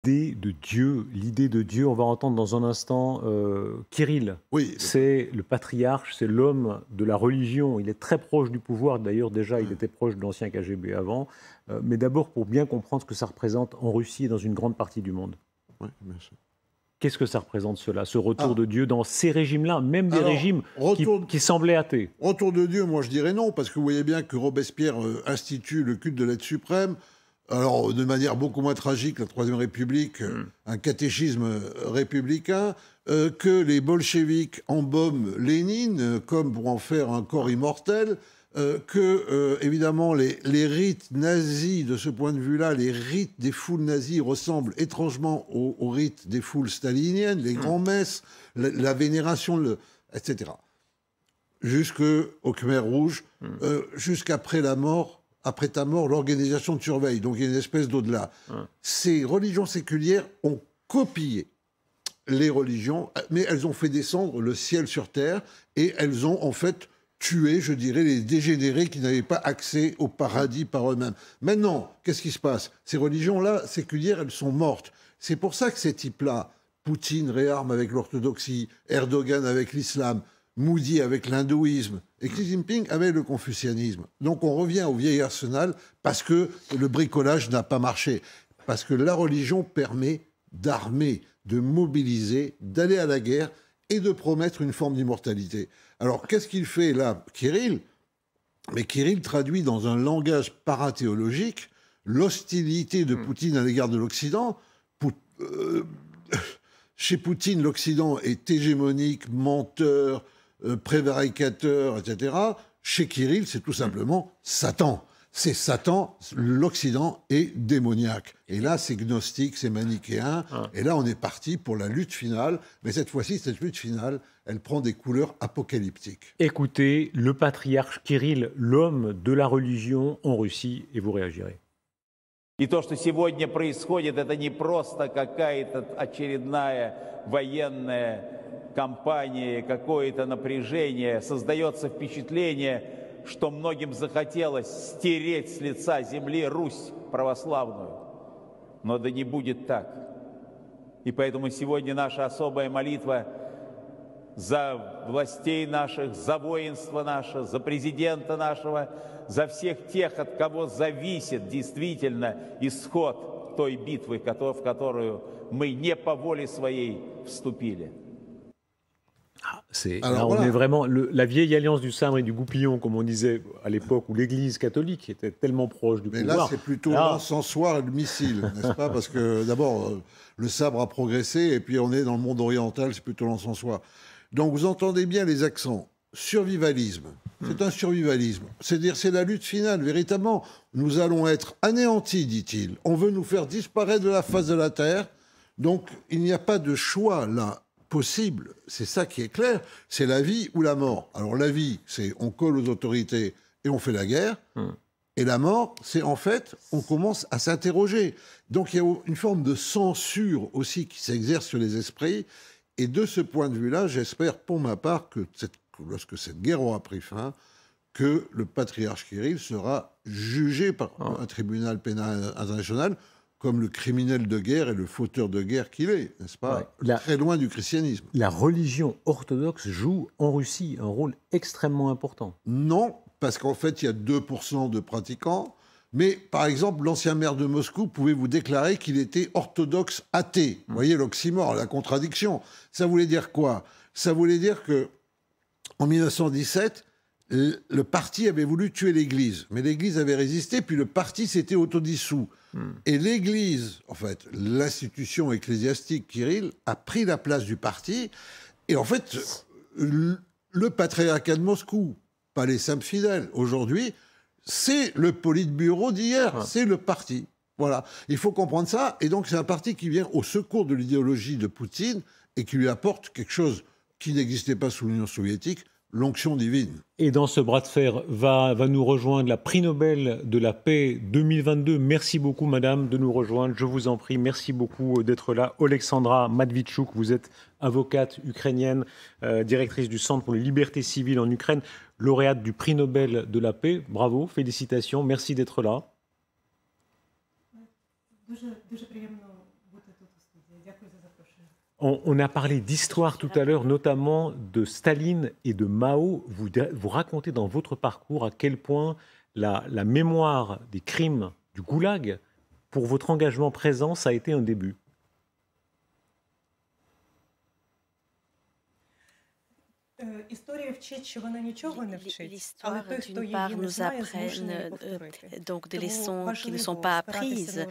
l'idée de Dieu. L'idée de Dieu, on va entendre dans un instant Kirill. Oui. C'est le patriarche, c'est l'homme de la religion. Il est très proche du pouvoir. D'ailleurs, déjà, il était proche de l'ancien KGB avant. Mais d'abord, pour bien comprendre ce que ça représente en Russie et dans une grande partie du monde. Oui, bien sûr. Qu'est-ce que ça représente, cela, ce retour de Dieu dans ces régimes-là, même des régimes qui semblaient athées? Retour de Dieu, moi je dirais non, parce que vous voyez bien que Robespierre institue le culte de l'être suprême, alors de manière beaucoup moins tragique, la Troisième République, un catéchisme républicain, que les bolcheviks embaument Lénine, comme pour en faire un corps immortel, évidemment, les rites nazis, de ce point de vue-là, les rites des foules nazies ressemblent étrangement aux rites des foules staliniennes, les grands-messes, la vénération, etc. Jusqu'au Khmer rouge, jusqu'après la mort, après ta mort, l'organisation te surveille. Donc il y a une espèce d'au-delà. Ces religions séculières ont copié les religions, mais elles ont fait descendre le ciel sur terre et elles ont en fait tuer, je dirais, les dégénérés qui n'avaient pas accès au paradis par eux-mêmes. Maintenant, qu'est-ce qui se passe? Ces religions-là, séculières, elles sont mortes. C'est pour ça que ces types-là, Poutine réarme avec l'orthodoxie, Erdogan avec l'islam, Moudi avec l'hindouisme, et Xi Jinping avec le confucianisme. Donc on revient au vieil arsenal parce que le bricolage n'a pas marché. Parce que la religion permet d'armer, de mobiliser, d'aller à la guerre et de promettre une forme d'immortalité. Alors, qu'est-ce qu'il fait là, Kirill? Mais Kirill traduit dans un langage parathéologique l'hostilité de Poutine à l'égard de l'Occident. Chez Poutine, l'Occident est hégémonique, menteur, prévaricateur, etc. Chez Kirill, c'est tout simplement Satan. C'est Satan, l'Occident est démoniaque. Et là, c'est gnostique, c'est manichéen. Et là, on est parti pour la lutte finale. Mais cette fois-ci, cette lutte finale, elle prend des couleurs apocalyptiques. Écoutez le patriarche Kirill, l'homme de la religion en Russie, et vous réagirez. И то, что сегодня происходит, это не просто какая-то очередная военная кампания, какое-то напряжение. Создается впечатление, что многим захотелось стереть с лица земли Русь православную. Но да не будет так. И поэтому сегодня наша особая молитва за властей наших, за воинство наше, за президента нашего, за всех тех, от кого зависит действительно исход той битвы, в которую мы не по воле своей вступили. On est vraiment la vieille alliance du sabre et du goupillon, comme on disait à l'époque où l'Église catholique était tellement proche du pouvoir. Mais là, c'est plutôt l'encensoir et le missile, n'est-ce pas? Parce que d'abord, le sabre a progressé, et puis on est dans le monde oriental, c'est plutôt l'encensoir. Donc vous entendez bien les accents. Survivalisme, c'est un survivalisme. C'est-à-dire, c'est la lutte finale, véritablement. Nous allons être anéantis, dit-il. On veut nous faire disparaître de la face de la Terre. Donc, il n'y a pas de choix là possible. C'est ça qui est clair. C'est la vie ou la mort. Alors, la vie, c'est on colle aux autorités et on fait la guerre. Et la mort, c'est en fait, on commence à s'interroger. Donc, il y a une forme de censure aussi qui s'exerce sur les esprits. Et de ce point de vue-là, j'espère pour ma part que lorsque cette guerre aura pris fin, que le patriarche Kirill sera jugé par un tribunal pénal international comme le criminel de guerre et le fauteur de guerre qu'il est, n'est-ce pas? Très loin du christianisme. La religion orthodoxe joue en Russie un rôle extrêmement important. Non, parce qu'en fait, il y a 2% de pratiquants. Mais, par exemple, l'ancien maire de Moscou pouvait vous déclarer qu'il était orthodoxe athée. Vous voyez l'oxymore, la contradiction. Ça voulait dire quoi? Ça voulait dire que en 1917, le parti avait voulu tuer l'Église. Mais l'Église avait résisté, puis le parti s'était autodissous. Et l'Église, en fait, l'institution ecclésiastique Kirill, a pris la place du parti. Et en fait, le patriarcat de Moscou, pas les simples fidèles, aujourd'hui, c'est le politburo d'hier, c'est le parti. Voilà, il faut comprendre ça. Et donc, c'est un parti qui vient au secours de l'idéologie de Poutine et qui lui apporte quelque chose qui n'existait pas sous l'Union soviétique, l'onction divine. Et dans ce bras de fer va nous rejoindre la prix Nobel de la paix 2022. Merci beaucoup, madame, de nous rejoindre. Je vous en prie, merci beaucoup d'être là. Oleksandra Matvichuk, vous êtes avocate ukrainienne, directrice du Centre pour les libertés civiles en Ukraine, lauréate du prix Nobel de la paix. Bravo, félicitations, merci d'être là. On a parlé d'histoire tout à l'heure, notamment de Staline et de Mao. Vous racontez dans votre parcours à quel point la mémoire des crimes du Goulag, pour votre engagement présent, ça a été un début. L'histoire, d'une part, nous apprenne donc des leçons qui ne sont pas apprises,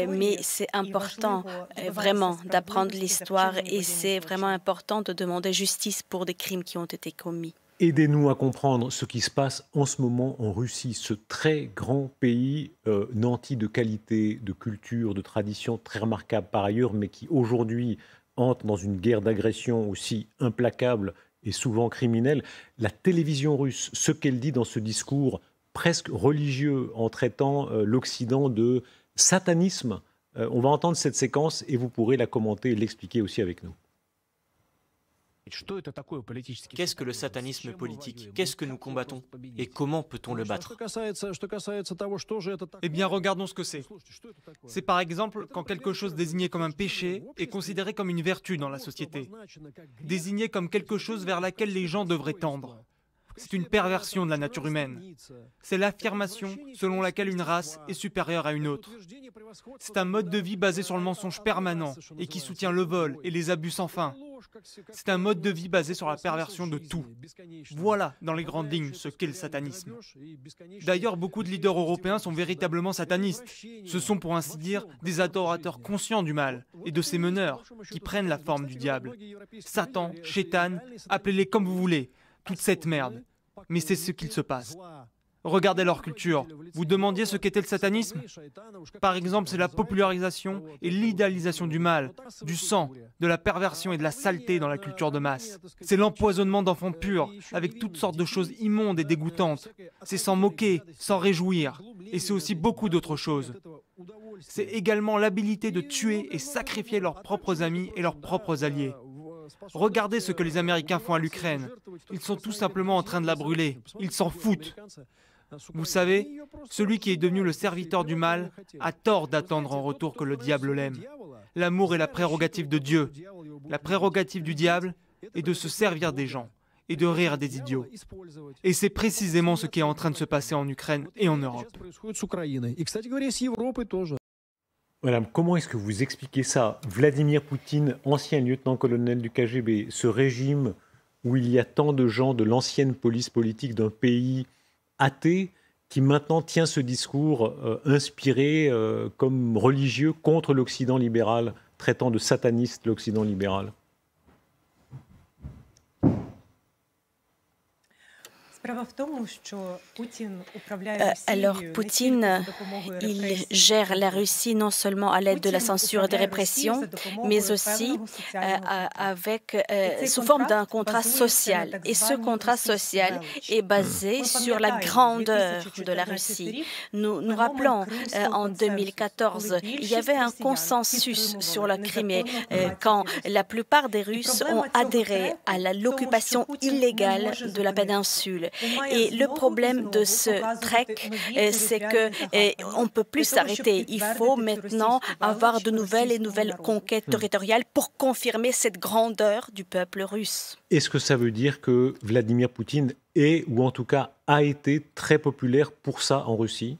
mais c'est important vraiment d'apprendre l'histoire et c'est vraiment important de demander justice pour des crimes qui ont été commis. Aidez-nous à comprendre ce qui se passe en ce moment en Russie, ce très grand pays nanti de qualité, de culture, de tradition très remarquable par ailleurs, mais qui aujourd'hui entre dans une guerre d'agression aussi implacable et souvent criminelle. La télévision russe, ce qu'elle dit dans ce discours presque religieux en traitant l'Occident de satanisme, on va entendre cette séquence et vous pourrez la commenter et l'expliquer aussi avec nous. Qu'est-ce que le satanisme politique? Qu'est-ce que nous combattons? Et comment peut-on le battre? Eh bien, regardons ce que c'est. C'est par exemple quand quelque chose désigné comme un péché est considéré comme une vertu dans la société, désigné comme quelque chose vers laquelle les gens devraient tendre. C'est une perversion de la nature humaine. C'est l'affirmation selon laquelle une race est supérieure à une autre. C'est un mode de vie basé sur le mensonge permanent et qui soutient le vol et les abus sans fin. C'est un mode de vie basé sur la perversion de tout. Voilà, dans les grandes lignes, ce qu'est le satanisme. D'ailleurs, beaucoup de leaders européens sont véritablement satanistes. Ce sont, pour ainsi dire, des adorateurs conscients du mal et de ses meneurs, qui prennent la forme du diable. Satan, Chétan, appelez-les comme vous voulez, toute cette merde. Mais c'est ce qu'il se passe. Regardez leur culture. Vous demandiez ce qu'était le satanisme? Par exemple, c'est la popularisation et l'idéalisation du mal, du sang, de la perversion et de la saleté dans la culture de masse. C'est l'empoisonnement d'enfants purs, avec toutes sortes de choses immondes et dégoûtantes. C'est s'en moquer, s'en réjouir. Et c'est aussi beaucoup d'autres choses. C'est également l'habilité de tuer et sacrifier leurs propres amis et leurs propres alliés. Regardez ce que les Américains font à l'Ukraine. Ils sont tout simplement en train de la brûler. Ils s'en foutent. Vous savez, celui qui est devenu le serviteur du mal a tort d'attendre en retour que le diable l'aime. L'amour est la prérogative de Dieu. La prérogative du diable est de se servir des gens et de rire des idiots. Et c'est précisément ce qui est en train de se passer en Ukraine et en Europe. Madame, comment est-ce que vous expliquez ça? Vladimir Poutine, ancien lieutenant-colonel du KGB, ce régime où il y a tant de gens de l'ancienne police politique d'un pays athée qui maintenant tient ce discours inspiré comme religieux contre l'Occident libéral, traitant de sataniste l'Occident libéral. Alors, Poutine, il gère la Russie non seulement à l'aide de la censure et des répressions, mais aussi sous forme d'un contrat social. Et ce contrat social est basé sur la grandeur de la Russie. Nous rappelons, en 2014, il y avait un consensus sur la Crimée quand la plupart des Russes ont adhéré à l'occupation illégale de la péninsule. Et le problème de ce trek, c'est qu'on ne peut plus s'arrêter. Il faut maintenant avoir de nouvelles conquêtes territoriales pour confirmer cette grandeur du peuple russe. Est-ce que ça veut dire que Vladimir Poutine est, ou en tout cas a été, très populaire pour ça en Russie ?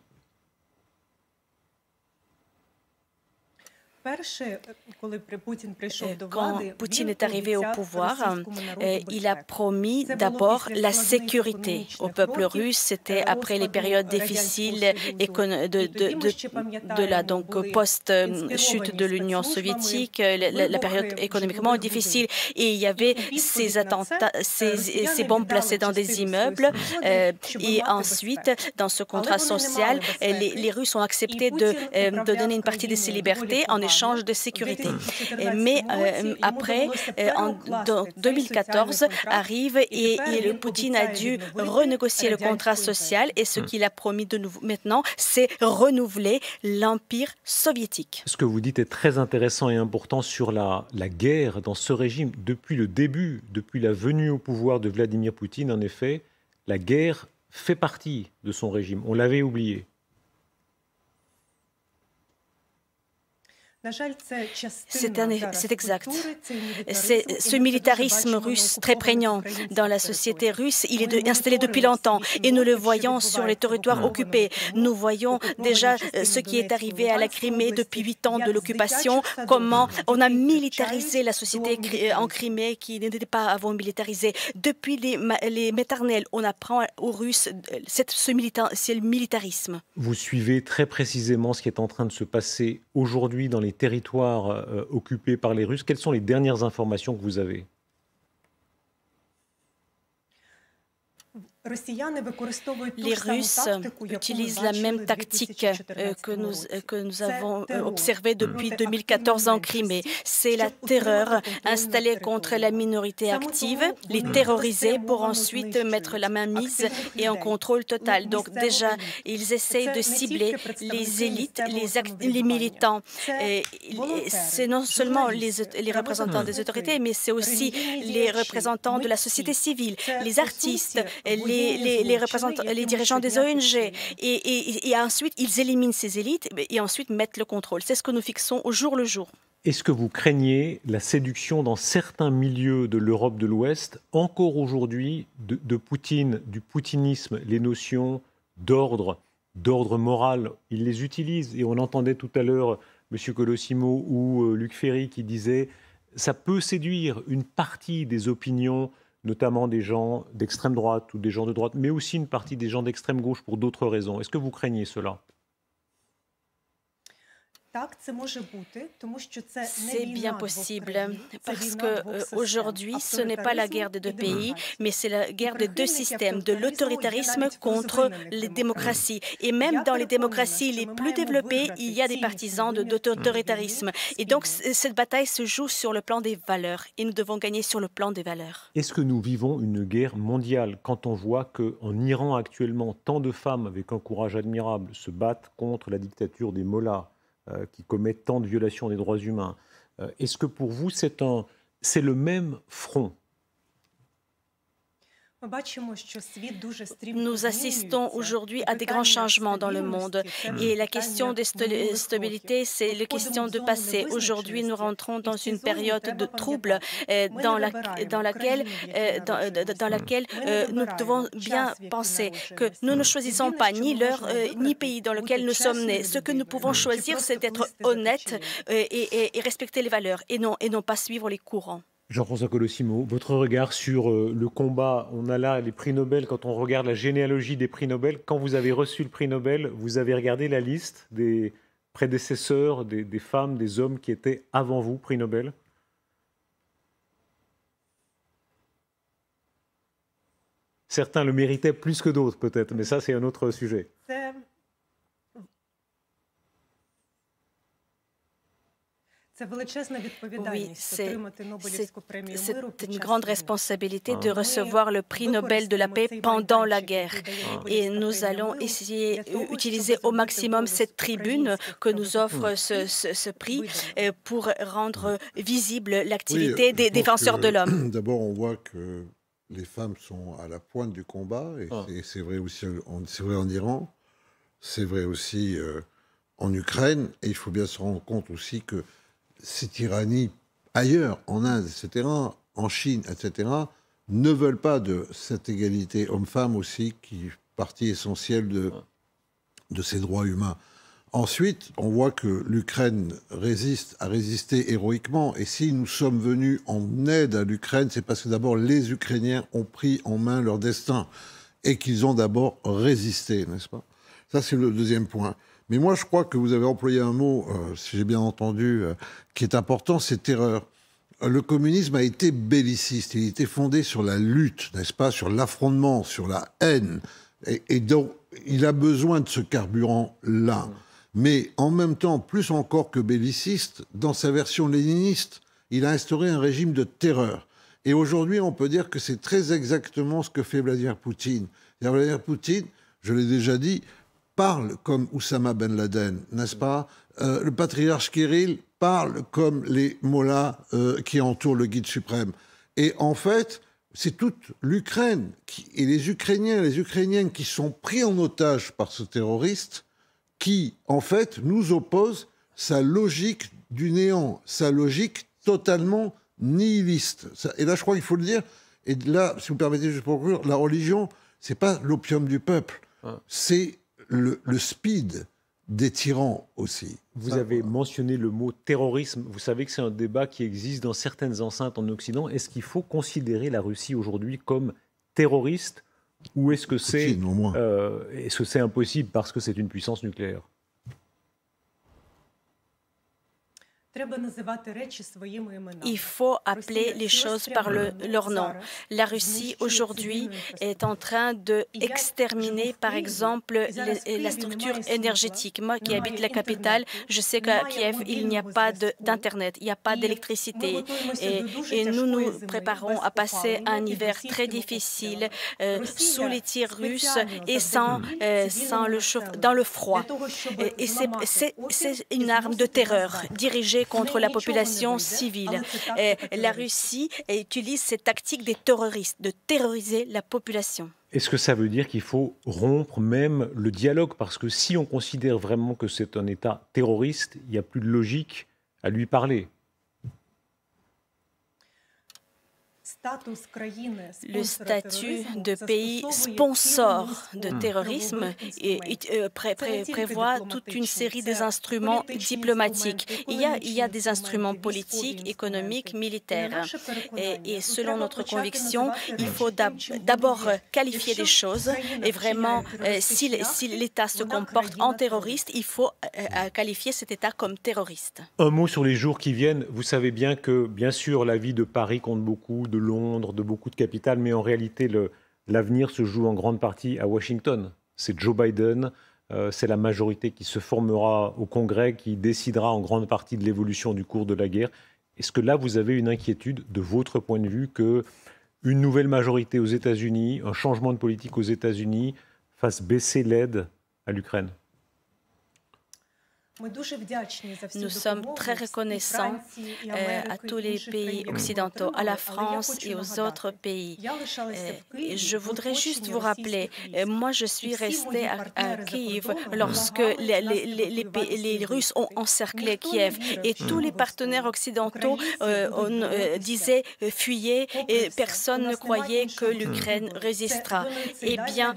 Quand Poutine est arrivé au pouvoir, il a promis d'abord la sécurité au peuple russe. C'était après les périodes difficiles de la post-chute de l'Union soviétique, la période économiquement difficile. Et il y avait ces attentats, ces bombes placées dans des immeubles. Et ensuite, dans ce contrat social, les Russes ont accepté de donner une partie de ces libertés en échange de sécurité. Mais après, en 2014, arrive et Poutine a dû renégocier le contrat social et ce qu'il a promis de nouveau maintenant, c'est renouveler l'Empire soviétique. Ce que vous dites est très intéressant et important sur la guerre dans ce régime. Depuis le début, depuis la venue au pouvoir de Vladimir Poutine, en effet, la guerre fait partie de son régime. On l'avait oublié. C'est exact. Ce militarisme russe très prégnant dans la société russe, il est installé depuis longtemps et nous le voyons sur les territoires occupés. Nous voyons déjà ce qui est arrivé à la Crimée depuis 8 ans de l'occupation, comment on a militarisé la société en Crimée qui n'était pas avant militarisée. Depuis les maternelles, on apprend aux Russes ce militarisme. Vous suivez très précisément ce qui est en train de se passer aujourd'hui dans les territoires occupés par les Russes. Quelles sont les dernières informations que vous avez ? Les Russes utilisent la même tactique que nous avons observée depuis 2014 en Crimée. C'est la terreur installée contre la minorité active, les terroriser pour ensuite mettre la main mise et un contrôle total. Donc déjà, ils essayent de cibler les élites, les militants. C'est non seulement les représentants des autorités, mais c'est aussi les représentants de la société civile, les artistes, les dirigeants des ONG et ensuite ils éliminent ces élites et ensuite mettent le contrôle. C'est ce que nous fixons au jour le jour. Est-ce que vous craignez la séduction dans certains milieux de l'Europe de l'Ouest, encore aujourd'hui, de Poutine, du poutinisme, les notions d'ordre moral, ils les utilisent et on entendait tout à l'heure M. Colosimo ou Luc Ferry qui disaient ça peut séduire une partie des opinions, notamment des gens d'extrême droite ou des gens de droite, mais aussi une partie des gens d'extrême gauche pour d'autres raisons. Est-ce que vous craignez cela ? C'est bien possible parce qu'aujourd'hui, ce n'est pas la guerre de deux pays, mais c'est la guerre de deux systèmes, de l'autoritarisme contre les démocraties. Et même dans les démocraties les plus développées, il y a des partisans d'autoritarisme. Et donc, cette bataille se joue sur le plan des valeurs et nous devons gagner sur le plan des valeurs. Est-ce que nous vivons une guerre mondiale quand on voit qu'en Iran actuellement, tant de femmes avec un courage admirable se battent contre la dictature des mollahs qui commettent tant de violations des droits humains. Est-ce que pour vous, c'est le même front ? Nous assistons aujourd'hui à des grands changements dans le monde et la question de stabilité, c'est la question de passé. Aujourd'hui, nous rentrons dans une période de trouble dans laquelle nous devons bien penser que nous ne choisissons pas ni l'heure ni pays dans lequel nous sommes nés. Ce que nous pouvons choisir, c'est d'être honnêtes et respecter les valeurs et non pas suivre les courants. Jean-François Colosimo, votre regard sur le combat, on a là les prix Nobel, quand on regarde la généalogie des prix Nobel, quand vous avez reçu le prix Nobel, vous avez regardé la liste des prédécesseurs, des femmes, des hommes qui étaient avant vous, prix Nobel ? Certains le méritaient plus que d'autres peut-être, mais ça c'est un autre sujet. Oui, c'est une grande responsabilité de recevoir le prix Nobel de la paix pendant la guerre. Et nous allons essayer d'utiliser au maximum cette tribune que nous offre ce prix pour rendre visible l'activité des défenseurs de l'homme. D'abord, on voit que les femmes sont à la pointe du combat, et c'est vrai aussi en Iran, c'est vrai aussi en Ukraine, et il faut bien se rendre compte aussi que ces tyrannies ailleurs, en Inde, etc., en Chine, etc., ne veulent pas de cette égalité homme-femme aussi, qui est partie essentielle de ces droits humains. Ensuite, on voit que l'Ukraine a résisté héroïquement. Et si nous sommes venus en aide à l'Ukraine, c'est parce que d'abord les Ukrainiens ont pris en main leur destin et qu'ils ont d'abord résisté, n'est-ce pas ? Ça, c'est le deuxième point. Mais moi, je crois que vous avez employé un mot, si j'ai bien entendu, qui est important, c'est terreur. Le communisme a été belliciste. Il était fondé sur la lutte, n'est-ce pas, sur l'affrontement, sur la haine. Et donc, il a besoin de ce carburant-là. Mais en même temps, plus encore que belliciste, dans sa version léniniste, il a instauré un régime de terreur. Et aujourd'hui, on peut dire que c'est très exactement ce que fait Vladimir Poutine. Vladimir Poutine, je l'ai déjà dit, parle comme Oussama Ben Laden, n'est-ce pas ? Le patriarche Kirill parle comme les mollahs qui entourent le guide suprême. Et en fait, c'est toute l'Ukraine et les Ukrainiens et les Ukrainiennes qui sont pris en otage par ce terroriste qui, en fait, nous oppose sa logique du néant sa logique totalement nihiliste. Et là, je crois qu'il faut le dire. Et là, si vous permettez, juste pour conclure, la religion, c'est pas l'opium du peuple, c'est le speed des tyrans aussi. Vous avez mentionné le mot terrorisme. Vous savez que c'est un débat qui existe dans certaines enceintes en Occident. Est-ce qu'il faut considérer la Russie aujourd'hui comme terroriste ou est-ce que c'est impossible parce que c'est une puissance nucléaire? Il faut appeler les choses par leur nom. La Russie, aujourd'hui, est en train d'exterminer, par exemple, la structure énergétique. Moi qui habite la capitale, je sais qu'à Kiev, il n'y a pas d'Internet, il n'y a pas d'électricité. Et nous nous préparons à passer un hiver très difficile sous les tirs russes et dans le froid. Et c'est une arme de terreur dirigée contre la population civile. La Russie utilise cette tactique des terroristes, de terroriser la population. Est-ce que ça veut dire qu'il faut rompre même le dialogue? Parce que si on considère vraiment que c'est un État terroriste, il n'y a plus de logique à lui parler. Le statut de pays sponsor de terrorisme prévoit toute une série d'instruments diplomatiques. Il y a des instruments politiques, économiques, militaires. Et selon notre conviction, il faut d'abord qualifier des choses. Et vraiment, si l'État se comporte en terroriste, il faut qualifier cet État comme terroriste. Un mot sur les jours qui viennent. Vous savez bien que, bien sûr, la vie de Paris compte beaucoup, de Londres, de beaucoup de capitales, mais en réalité, l'avenir se joue en grande partie à Washington. C'est Joe Biden, c'est la majorité qui se formera au Congrès, qui décidera en grande partie de l'évolution du cours de la guerre. Est-ce que là, vous avez une inquiétude de votre point de vue qu'une nouvelle majorité aux États-Unis, un changement de politique aux États-Unis fasse baisser l'aide à l'Ukraine? Nous sommes très reconnaissants à tous les pays occidentaux, à la France et aux autres pays. Je voudrais juste vous rappeler, moi je suis restée à Kiev lorsque les Russes ont encerclé Kiev et tous les partenaires occidentaux disaient « fuyez » et personne ne croyait que l'Ukraine résistera. Eh bien,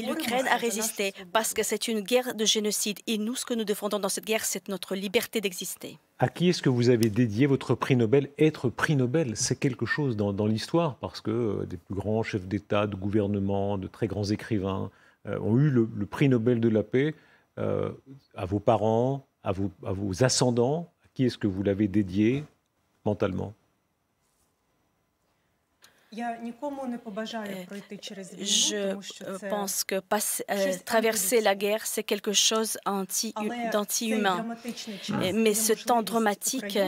l'Ukraine a résisté parce que c'est une guerre de génocide et nous, ce que nous défendons dans cette guerre, c'est notre liberté d'exister. À qui est-ce que vous avez dédié votre prix Nobel? Être prix Nobel, c'est quelque chose dans l'histoire, parce que des plus grands chefs d'État, de gouvernement, de très grands écrivains ont eu le prix Nobel de la paix. À vos parents, à vos ascendants, à qui est-ce que vous l'avez dédié mentalement? Je pense que traverser la guerre, c'est quelque chose d'anti-humain. Mais ce temps dramatique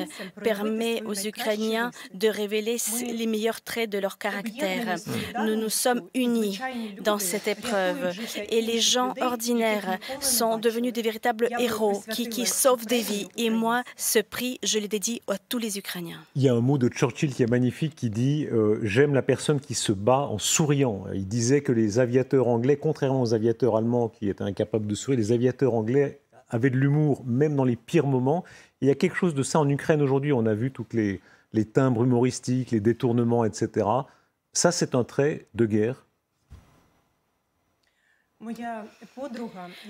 permet aux Ukrainiens de révéler les meilleurs traits de leur caractère. Nous sommes unis dans cette épreuve. Et les gens ordinaires sont devenus des véritables héros qui sauvent des vies. Et moi, ce prix, je le dédie à tous les Ukrainiens. Il y a un mot de Churchill qui est magnifique qui dit « J'aime la personne qui se bat en souriant ». Il disait que les aviateurs anglais, contrairement aux aviateurs allemands qui étaient incapables de sourire, les aviateurs anglais avaient de l'humour, même dans les pires moments. Et il y a quelque chose de ça en Ukraine aujourd'hui. On a vu tous les timbres humoristiques, les détournements, etc. Ça, c'est un trait de guerre.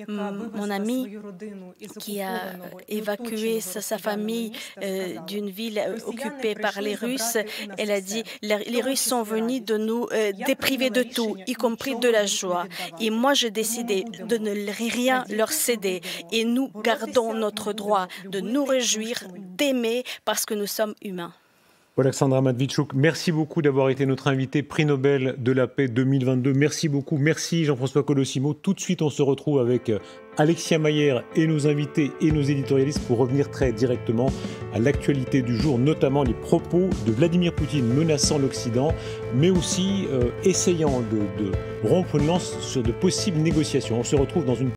Mon ami qui a évacué sa famille d'une ville occupée par les Russes, elle a dit « Les Russes sont venus de nous dépriver de tout, y compris de la joie. Et moi, j'ai décidé de ne rien leur céder. Et nous gardons notre droit de nous réjouir, d'aimer, parce que nous sommes humains. » Oleksandra Matviichuk, merci beaucoup d'avoir été notre invité prix Nobel de la paix 2022. Merci beaucoup. Merci Jean-François Colosimo. Tout de suite, on se retrouve avec Alexia Mayer et nos invités et nos éditorialistes pour revenir très directement à l'actualité du jour, notamment les propos de Vladimir Poutine menaçant l'Occident, mais aussi essayant de rompre une lance sur de possibles négociations. On se retrouve dans une